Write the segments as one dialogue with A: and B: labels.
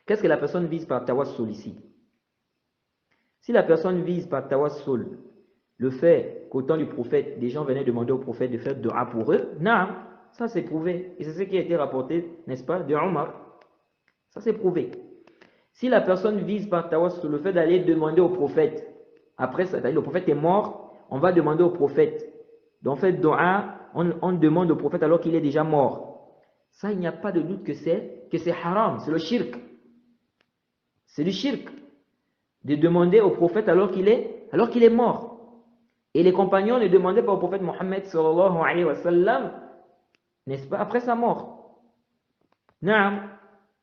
A: Qu'est-ce que la personne vise par tawassul ici? Si la personne vise par tawassul le fait qu'au temps du prophète, des gens venaient demander au prophète de faire dua pour eux, non, ça c'est prouvé. Et c'est ce qui a été rapporté, n'est-ce pas, de Omar. Ça c'est prouvé. Si la personne vise par tawassul le fait d'aller demander au prophète, après ça, le prophète est mort, on va demander au prophète. Donc, en fait, dua, on demande au prophète alors qu'il est déjà mort. Ça, il n'y a pas de doute que c'est haram, c'est le shirk. C'est du shirk de demander au prophète alors qu'il est mort. Et les compagnons ne demandaient pas au prophète Mohammed sallallahu alayhi wa sallam, n'est-ce pas, après sa mort. Naam.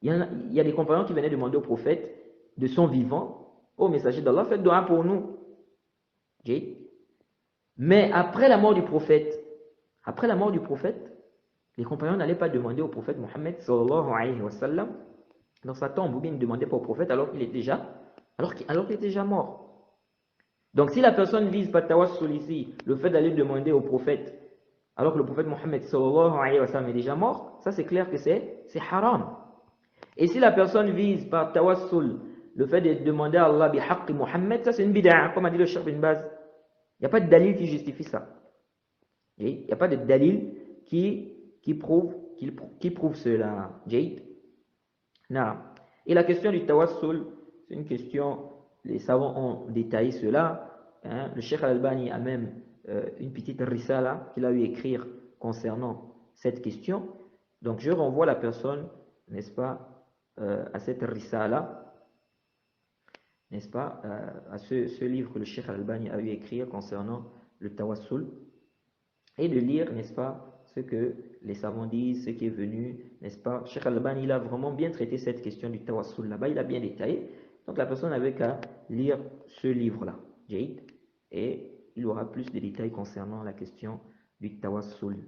A: Il y a des compagnons qui venaient demander au prophète de son vivant, ô messager d'Allah, faites dua pour nous. Okay. Mais après la mort du prophète, les compagnons n'allaient pas demander au prophète Mohammed sallallahu alayhi wa sallam dans sa tombe, ou bien ne demandaient pas au prophète alors qu'il était déjà mort. Donc si la personne vise par tawassul ici le fait d'aller demander au prophète alors que le prophète Mohammed sallallahu alayhi wa sallam est déjà mort, ça c'est clair que c'est haram. Et si la personne vise par tawassul le fait de demander à Allah bihaqqi Muhammad, ça c'est une bid'a, comme a dit le Cheikh bin Baz. Il n'y a pas de dalil qui justifie ça. Il n'y a pas de dalil qui prouve cela. Et la question du tawassul, c'est une question, les savants ont détaillé cela. Hein. Le Cheikh Al-Albani a même une petite risala qu'il a eu écrire concernant cette question. Donc je renvoie la personne, n'est-ce pas, à cette risala, n'est-ce pas, à ce livre que le Cheikh Al-Albani a eu écrire concernant le tawassul, et de lire, n'est-ce pas, ce que les savants disent, ce qui est venu, n'est-ce pas. Cheikh Al-Albani, il a vraiment bien traité cette question du tawassul là-bas, il a bien détaillé. Donc la personne n'avait qu'à lire ce livre-là, et il aura plus de détails concernant la question du tawassul.